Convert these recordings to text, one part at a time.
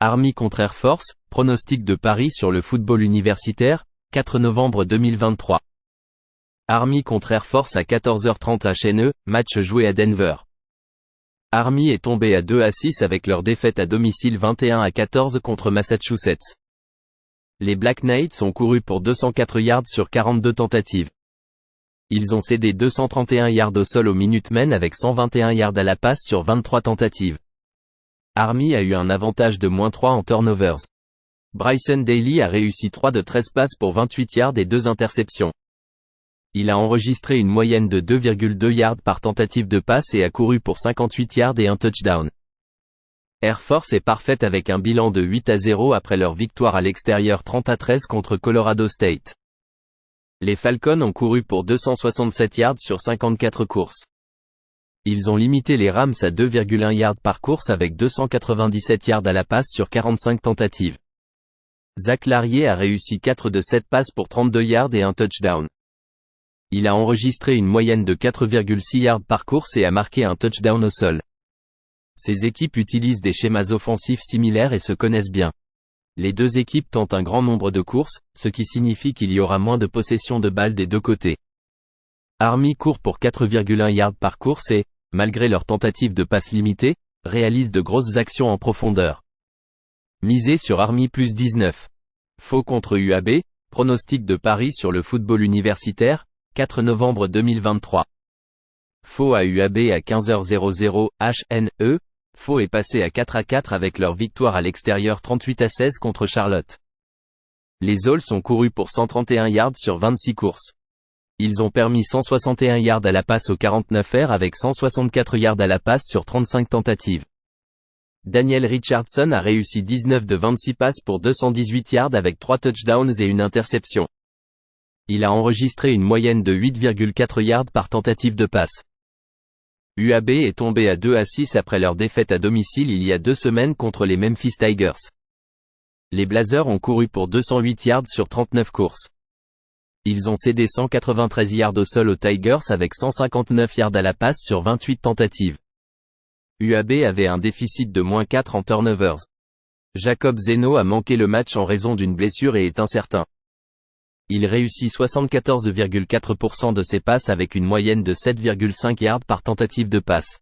Army contre Air Force, pronostic de Paris sur le football universitaire, 4 novembre 2023. Army contre Air Force à 14h30 HNE, match joué à Denver. Army est tombé à 2-6 avec leur défaite à domicile 21-14 contre Massachusetts. Les Black Knights ont couru pour 204 yards sur 42 tentatives. Ils ont cédé 231 yards au sol au Minutemen avec 121 yards à la passe sur 23 tentatives. Army a eu un avantage de -3 en turnovers. Bryson Daly a réussi 3 de 13 passes pour 28 yards et 2 interceptions. Il a enregistré une moyenne de 2,2 yards par tentative de passe et a couru pour 58 yards et un touchdown. Air Force est parfaite avec un bilan de 8-0 après leur victoire à l'extérieur 30-13 contre Colorado State. Les Falcons ont couru pour 267 yards sur 54 courses. Ils ont limité les Rams à 2,1 yards par course avec 297 yards à la passe sur 45 tentatives. Zach Larrier a réussi 4 de 7 passes pour 32 yards et un touchdown. Il a enregistré une moyenne de 4,6 yards par course et a marqué un touchdown au sol. Ces équipes utilisent des schémas offensifs similaires et se connaissent bien. Les deux équipes tentent un grand nombre de courses, ce qui signifie qu'il y aura moins de possession de balles des deux côtés. Army court pour 4,1 yards par course et, malgré leur tentative de passe limitée, réalise de grosses actions en profondeur. Misez sur Army plus 19. Faux contre UAB, pronostic de Paris sur le football universitaire, 4 novembre 2023. Faux à UAB à 15h00 HNE, Faux est passé à 4-4 avec leur victoire à l'extérieur 38-16 contre Charlotte. Les Owls ont couru pour 131 yards sur 26 courses. Ils ont permis 161 yards à la passe au 49R avec 164 yards à la passe sur 35 tentatives. Daniel Richardson a réussi 19 de 26 passes pour 218 yards avec 3 touchdowns et une interception. Il a enregistré une moyenne de 8,4 yards par tentative de passe. UAB est tombé à 2-6 après leur défaite à domicile il y a 2 semaines contre les Memphis Tigers. Les Blazers ont couru pour 208 yards sur 39 courses. Ils ont cédé 193 yards au sol aux Tigers avec 159 yards à la passe sur 28 tentatives. UAB avait un déficit de -4 en turnovers. Jacob Zeno a manqué le match en raison d'une blessure et est incertain. Il réussit 74,4% de ses passes avec une moyenne de 7,5 yards par tentative de passe.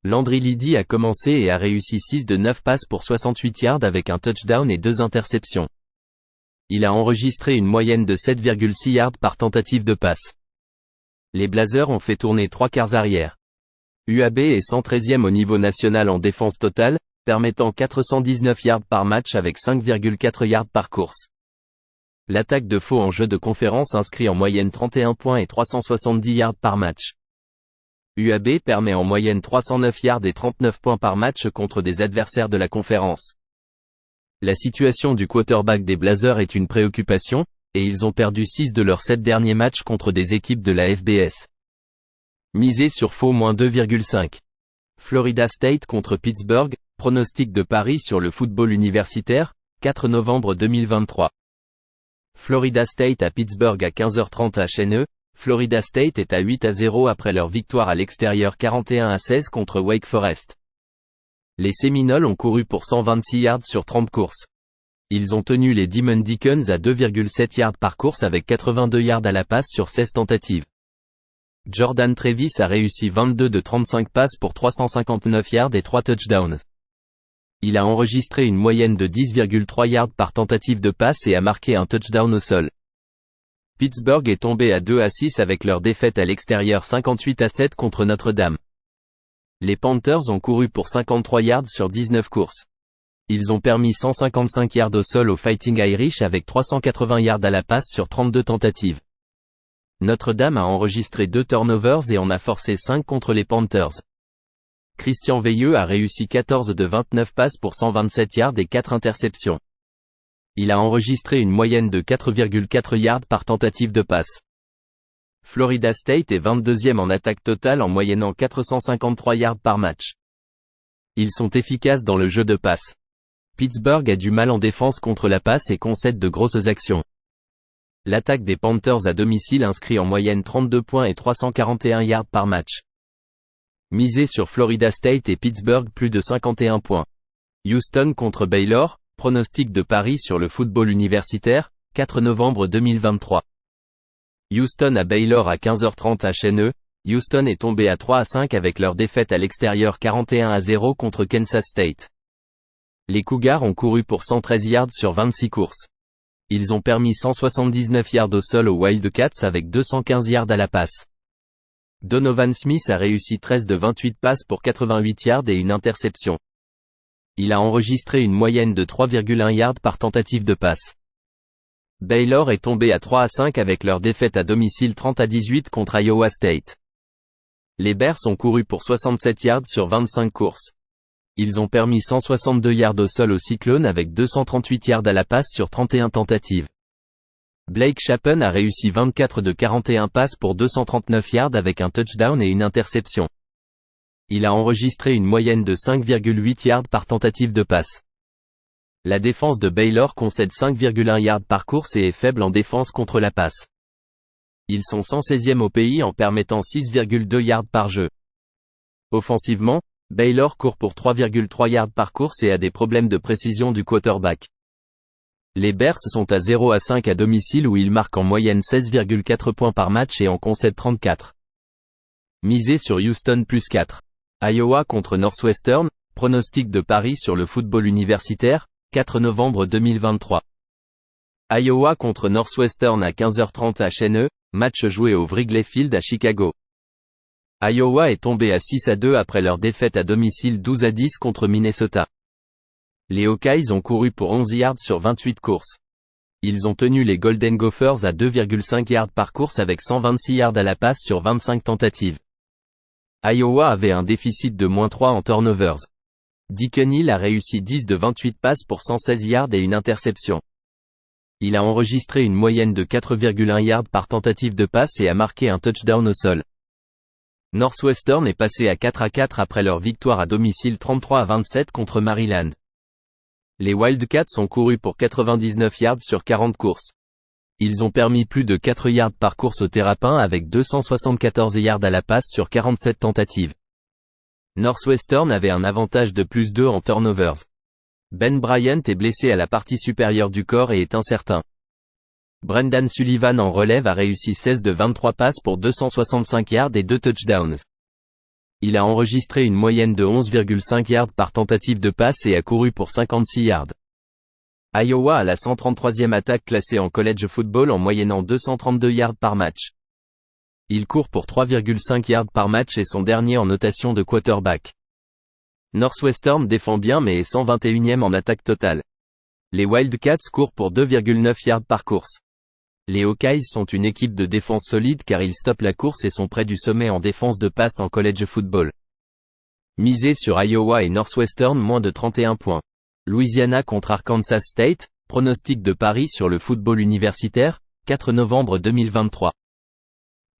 Landry Liddy a commencé et a réussi 6 de 9 passes pour 68 yards avec un touchdown et 2 interceptions. Il a enregistré une moyenne de 7,6 yards par tentative de passe. Les Blazers ont fait tourner 3 quarts arrière. UAB est 113e au niveau national en défense totale, permettant 419 yards par match avec 5,4 yards par course. L'attaque de Faux en jeu de conférence inscrit en moyenne 31 points et 370 yards par match. UAB permet en moyenne 309 yards et 39 points par match contre des adversaires de la conférence. La situation du quarterback des Blazers est une préoccupation, et ils ont perdu 6 de leurs 7 derniers matchs contre des équipes de la FBS. Misez sur Faux -2,5. Florida State contre Pittsburgh, pronostic de Paris sur le football universitaire, 4 novembre 2023. Florida State à Pittsburgh à 15h30 HNE, Florida State est à 8-0 après leur victoire à l'extérieur 41-16 contre Wake Forest. Les Seminoles ont couru pour 126 yards sur 30 courses. Ils ont tenu les Demon Deacons à 2,7 yards par course avec 82 yards à la passe sur 16 tentatives. Jordan Travis a réussi 22 de 35 passes pour 359 yards et 3 touchdowns. Il a enregistré une moyenne de 10,3 yards par tentative de passe et a marqué un touchdown au sol. Pittsburgh est tombé à 2-6 avec leur défaite à l'extérieur 58-7 contre Notre-Dame. Les Panthers ont couru pour 53 yards sur 19 courses. Ils ont permis 155 yards au sol aux Fighting Irish avec 380 yards à la passe sur 32 tentatives. Notre-Dame a enregistré 2 turnovers et en a forcé 5 contre les Panthers. Christian Veilleux a réussi 14 de 29 passes pour 127 yards et 4 interceptions. Il a enregistré une moyenne de 4,4 yards par tentative de passe. Florida State est 22e en attaque totale en moyennant 453 yards par match. Ils sont efficaces dans le jeu de passe. Pittsburgh a du mal en défense contre la passe et concède de grosses actions. L'attaque des Panthers à domicile inscrit en moyenne 32 points et 341 yards par match. Misez sur Florida State et Pittsburgh plus de 51 points. Houston contre Baylor, pronostic de paris sur le football universitaire, 4 novembre 2023. Houston à Baylor à 15h30 HNE, Houston est tombé à 3-5 avec leur défaite à l'extérieur 41-0 contre Kansas State. Les Cougars ont couru pour 113 yards sur 26 courses. Ils ont permis 179 yards au sol aux Wildcats avec 215 yards à la passe. Donovan Smith a réussi 13 de 28 passes pour 88 yards et une interception. Il a enregistré une moyenne de 3,1 yards par tentative de passe. Baylor est tombé à 3-5 avec leur défaite à domicile 30-18 contre Iowa State. Les Bears ont couru pour 67 yards sur 25 courses. Ils ont permis 162 yards au sol aux Cyclones avec 238 yards à la passe sur 31 tentatives. Blake Shapen a réussi 24 de 41 passes pour 239 yards avec un touchdown et une interception. Il a enregistré une moyenne de 5,8 yards par tentative de passe. La défense de Baylor concède 5,1 yards par course et est faible en défense contre la passe. Ils sont 116e au pays en permettant 6,2 yards par jeu. Offensivement, Baylor court pour 3,3 yards par course et a des problèmes de précision du quarterback. Les Bears sont à 0-5 à domicile où ils marquent en moyenne 16,4 points par match et en concèdent 34. Misez sur Houston plus 4. Iowa contre Northwestern, pronostic de paris sur le football universitaire, 4 novembre 2023. Iowa contre Northwestern à 15h30 HNE, match joué au Wrigley Field à Chicago. Iowa est tombé à 6-2 après leur défaite à domicile 12-10 contre Minnesota. Les Hawkeyes ont couru pour 11 yards sur 28 courses. Ils ont tenu les Golden Gophers à 2,5 yards par course avec 126 yards à la passe sur 25 tentatives. Iowa avait un déficit de -3 en turnovers. Deacon Hill a réussi 10 de 28 passes pour 116 yards et une interception. Il a enregistré une moyenne de 4,1 yards par tentative de passe et a marqué un touchdown au sol. Northwestern est passé à 4-4 après leur victoire à domicile 33-27 contre Maryland. Les Wildcats ont couru pour 99 yards sur 40 courses. Ils ont permis plus de 4 yards par course au terrapin avec 274 yards à la passe sur 47 tentatives. Northwestern avait un avantage de +2 en turnovers. Ben Bryant est blessé à la partie supérieure du corps et est incertain. Brendan Sullivan en relève a réussi 16 de 23 passes pour 265 yards et 2 touchdowns. Il a enregistré une moyenne de 11,5 yards par tentative de passe et a couru pour 56 yards. Iowa a la 133e attaque classée en college football en moyennant 232 yards par match. Il court pour 3,5 yards par match et son dernier en notation de quarterback. Northwestern défend bien mais est 121e en attaque totale. Les Wildcats courent pour 2,9 yards par course. Les Hawkeyes sont une équipe de défense solide car ils stoppent la course et sont près du sommet en défense de passe en college football. Misez sur Iowa et Northwestern moins de 31 points. Louisiana contre Arkansas State, pronostic de paris sur le football universitaire, 4 novembre 2023.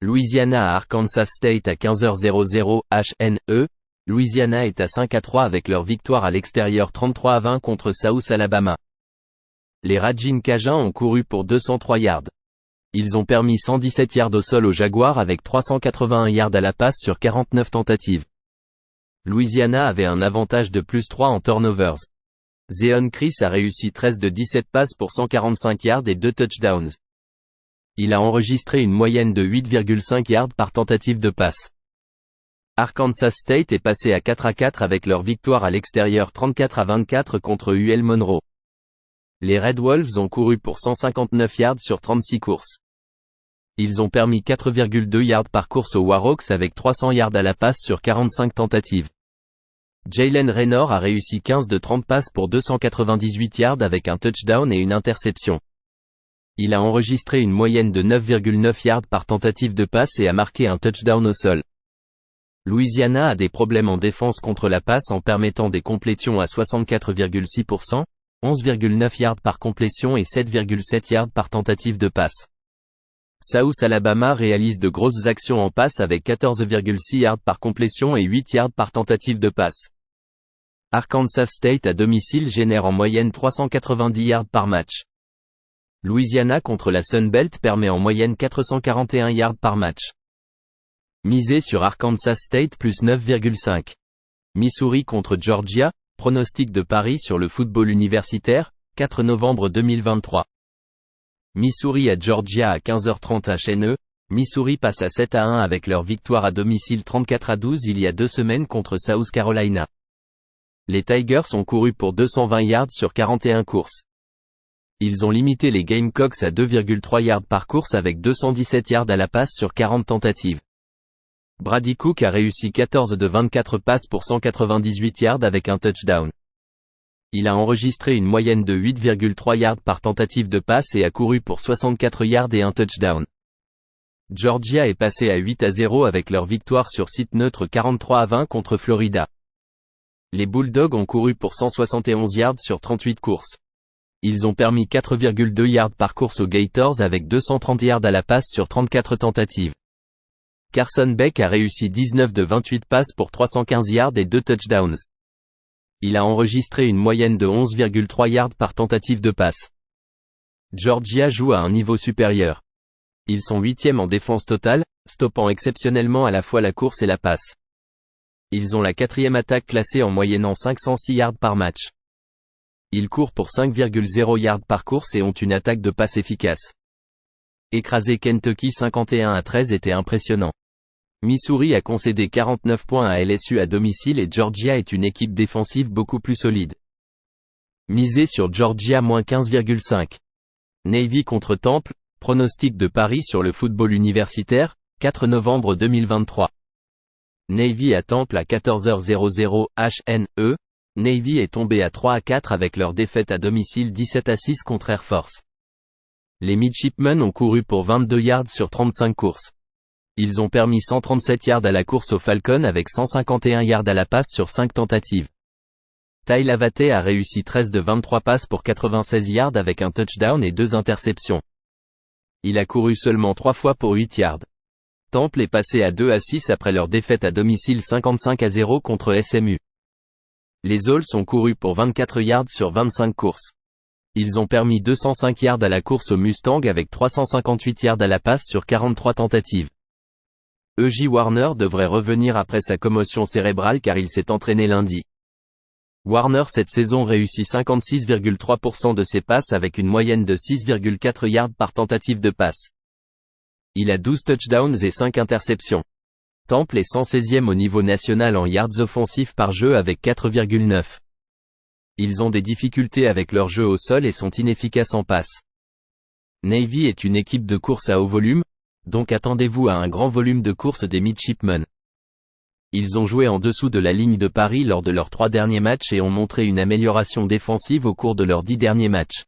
Louisiana à Arkansas State à 15h00 HNE, Louisiana est à 5-3 avec leur victoire à l'extérieur 33-20 contre South Alabama. Les Ragin' Cajuns ont couru pour 203 yards. Ils ont permis 117 yards au sol aux Jaguars avec 381 yards à la passe sur 49 tentatives. Louisiana avait un avantage de +3 en turnovers. Zeon Chris a réussi 13 de 17 passes pour 145 yards et 2 touchdowns. Il a enregistré une moyenne de 8,5 yards par tentative de passe. Arkansas State est passé à 4-4 avec leur victoire à l'extérieur 34-24 contre UL Monroe. Les Red Wolves ont couru pour 159 yards sur 36 courses. Ils ont permis 4,2 yards par course aux Warhawks avec 300 yards à la passe sur 45 tentatives. Jalen Raynor a réussi 15 de 30 passes pour 298 yards avec un touchdown et une interception. Il a enregistré une moyenne de 9,9 yards par tentative de passe et a marqué un touchdown au sol. Louisiana a des problèmes en défense contre la passe en permettant des complétions à 64,6%, 11,9 yards par complétion et 7,7 yards par tentative de passe. South Alabama réalise de grosses actions en passe avec 14,6 yards par complétion et 8 yards par tentative de passe. Arkansas State à domicile génère en moyenne 390 yards par match. Louisiana contre la Sun Belt permet en moyenne 441 yards par match. Misez sur Arkansas State plus 9,5. Missouri contre Georgia, pronostic de Paris sur le football universitaire, 4 novembre 2023. Missouri à Georgia à 15h30 HNE, Missouri passe à 7-1 avec leur victoire à domicile 34-12 il y a 2 semaines contre South Carolina. Les Tigers ont couru pour 220 yards sur 41 courses. Ils ont limité les Gamecocks à 2,3 yards par course avec 217 yards à la passe sur 40 tentatives. Brady Cook a réussi 14 de 24 passes pour 198 yards avec un touchdown. Il a enregistré une moyenne de 8,3 yards par tentative de passe et a couru pour 64 yards et un touchdown. Georgia est passé à 8-0 avec leur victoire sur site neutre 43-20 contre Florida. Les Bulldogs ont couru pour 171 yards sur 38 courses. Ils ont permis 4,2 yards par course aux Gators avec 230 yards à la passe sur 34 tentatives. Carson Beck a réussi 19 de 28 passes pour 315 yards et 2 touchdowns. Il a enregistré une moyenne de 11,3 yards par tentative de passe. Georgia joue à un niveau supérieur. Ils sont 8e en défense totale, stoppant exceptionnellement à la fois la course et la passe. Ils ont la 4e attaque classée en moyennant 506 yards par match. Ils courent pour 5,0 yards par course et ont une attaque de passe efficace. Écraser Kentucky 51-13 était impressionnant. Missouri a concédé 49 points à LSU à domicile et Georgia est une équipe défensive beaucoup plus solide. Misez sur Georgia -15,5. Navy contre Temple, pronostic de Paris sur le football universitaire, 4 novembre 2023. Navy à Temple à 14h00 HNE, Navy est tombé à 3-4 avec leur défaite à domicile 17-6 contre Air Force. Les Midshipmen ont couru pour 22 yards sur 35 courses. Ils ont permis 137 yards à la course aux Falcons avec 151 yards à la passe sur 5 tentatives. Ty Lavate a réussi 13 de 23 passes pour 96 yards avec un touchdown et 2 interceptions. Il a couru seulement 3 fois pour 8 yards. Temple est passé à 2-6 après leur défaite à domicile 55-0 contre SMU. Les Owls ont couru pour 24 yards sur 25 courses. Ils ont permis 205 yards à la course aux Mustangs avec 358 yards à la passe sur 43 tentatives. E.J. Warner devrait revenir après sa commotion cérébrale car il s'est entraîné lundi. Warner cette saison réussit 56,3% de ses passes avec une moyenne de 6,4 yards par tentative de passe. Il a 12 touchdowns et 5 interceptions. Temple est 116e au niveau national en yards offensifs par jeu avec 4,9. Ils ont des difficultés avec leur jeu au sol et sont inefficaces en passe. Navy est une équipe de course à haut volume, donc attendez-vous à un grand volume de course des Midshipmen. Ils ont joué en dessous de la ligne de Paris lors de leurs 3 derniers matchs et ont montré une amélioration défensive au cours de leurs 10 derniers matchs.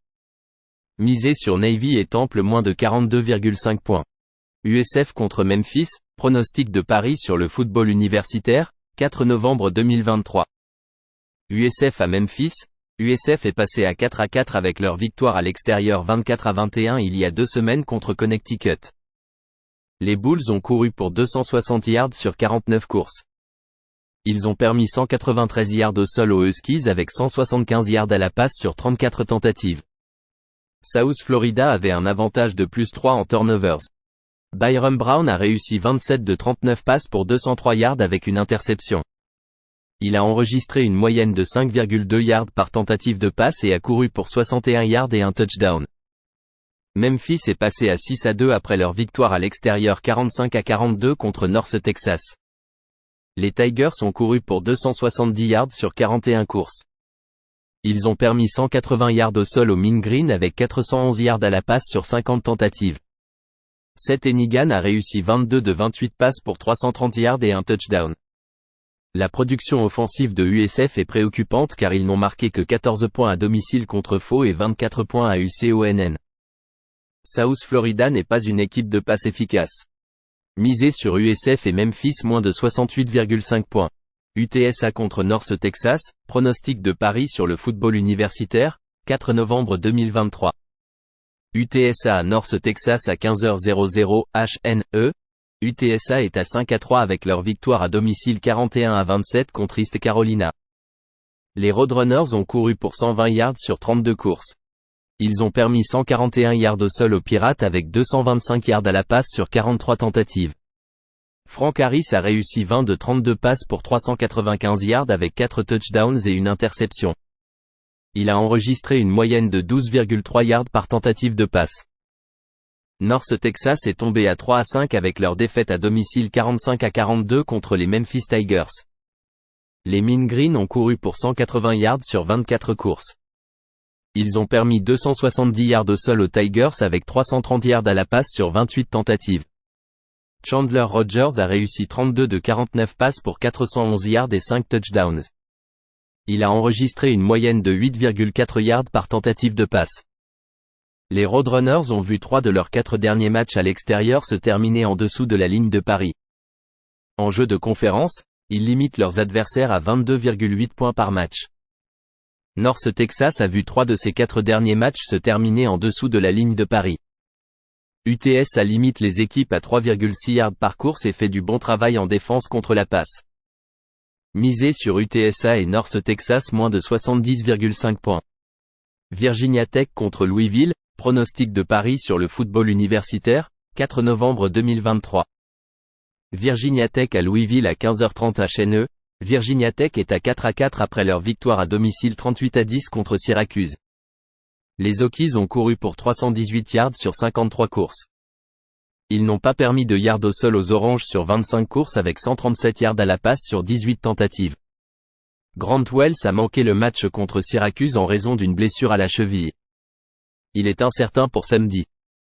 Misez sur Navy et Temple moins de 42,5 points. USF contre Memphis, pronostic de Paris sur le football universitaire, 4 novembre 2023. USF à Memphis, USF est passé à 4-4 avec leur victoire à l'extérieur 24-21 il y a 2 semaines contre Connecticut. Les Bulls ont couru pour 260 yards sur 49 courses. Ils ont permis 193 yards au sol aux Huskies avec 175 yards à la passe sur 34 tentatives. South Florida avait un avantage de +3 en turnovers. Byron Brown a réussi 27 de 39 passes pour 203 yards avec une interception. Il a enregistré une moyenne de 5,2 yards par tentative de passe et a couru pour 61 yards et un touchdown. Memphis est passé à 6-2 après leur victoire à l'extérieur 45-42 contre North Texas. Les Tigers ont couru pour 270 yards sur 41 courses. Ils ont permis 180 yards au sol au Mean Green avec 411 yards à la passe sur 50 tentatives. Seth Enigan a réussi 22 de 28 passes pour 330 yards et un touchdown. La production offensive de USF est préoccupante car ils n'ont marqué que 14 points à domicile contre Faux et 24 points à UConn. South Florida n'est pas une équipe de passe efficace. Misez sur USF et Memphis moins de 68,5 points. UTSA contre North Texas, pronostic de Paris sur le football universitaire, 4 novembre 2023. UTSA à North Texas à 15h00 HNE. UTSA est à 5-3 avec leur victoire à domicile 41-27 contre East Carolina. Les Roadrunners ont couru pour 120 yards sur 32 courses. Ils ont permis 141 yards au sol aux Pirates avec 225 yards à la passe sur 43 tentatives. Frank Harris a réussi 20 de 32 passes pour 395 yards avec 4 touchdowns et une interception. Il a enregistré une moyenne de 12,3 yards par tentative de passe. North Texas est tombé à 3-5 avec leur défaite à domicile 45-42 contre les Memphis Tigers. Les Mean Green ont couru pour 180 yards sur 24 courses. Ils ont permis 270 yards au sol aux Tigers avec 330 yards à la passe sur 28 tentatives. Chandler Rogers a réussi 32 de 49 passes pour 411 yards et 5 touchdowns. Il a enregistré une moyenne de 8,4 yards par tentative de passe. Les Roadrunners ont vu 3 de leurs 4 derniers matchs à l'extérieur se terminer en dessous de la ligne de Paris. En jeu de conférence, ils limitent leurs adversaires à 22,8 points par match. North Texas a vu 3 de ses 4 derniers matchs se terminer en dessous de la ligne de Paris. UTSA limite les équipes à 3,6 yards par course et fait du bon travail en défense contre la passe. Misez sur UTSA et North Texas moins de 70,5 points. Virginia Tech contre Louisville, pronostic de Paris sur le football universitaire, 4 novembre 2023. Virginia Tech à Louisville à 15h30 HNE, Virginia Tech est à 4-4 après leur victoire à domicile 38-10 contre Syracuse. Les Hokies ont couru pour 318 yards sur 53 courses. Ils n'ont pas permis de yards au sol aux Oranges sur 25 courses avec 137 yards à la passe sur 18 tentatives. Grant Wells a manqué le match contre Syracuse en raison d'une blessure à la cheville. Il est incertain pour samedi.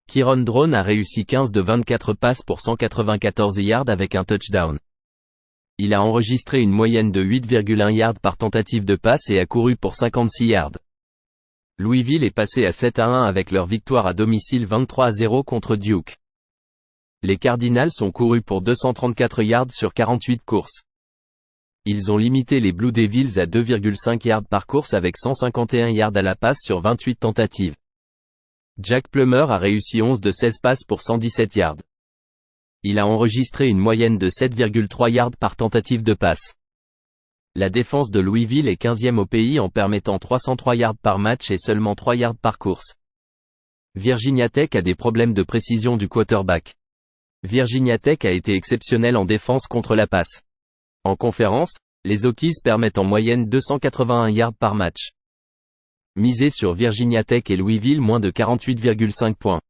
Kieron Drone a réussi 15 de 24 passes pour 194 yards avec un touchdown. Il a enregistré une moyenne de 8,1 yards par tentative de passe et a couru pour 56 yards. Louisville est passé à 7-1 avec leur victoire à domicile 23-0 contre Duke. Les Cardinals ont couru pour 234 yards sur 48 courses. Ils ont limité les Blue Devils à 2,5 yards par course avec 151 yards à la passe sur 28 tentatives. Jack Plummer a réussi 11 de 16 passes pour 117 yards. Il a enregistré une moyenne de 7,3 yards par tentative de passe. La défense de Louisville est 15e au pays en permettant 303 yards par match et seulement 3 yards par course. Virginia Tech a des problèmes de précision du quarterback. Virginia Tech a été exceptionnel en défense contre la passe. En conférence, les Hokies permettent en moyenne 281 yards par match. Misez sur Virginia Tech et Louisville moins de 48,5 points.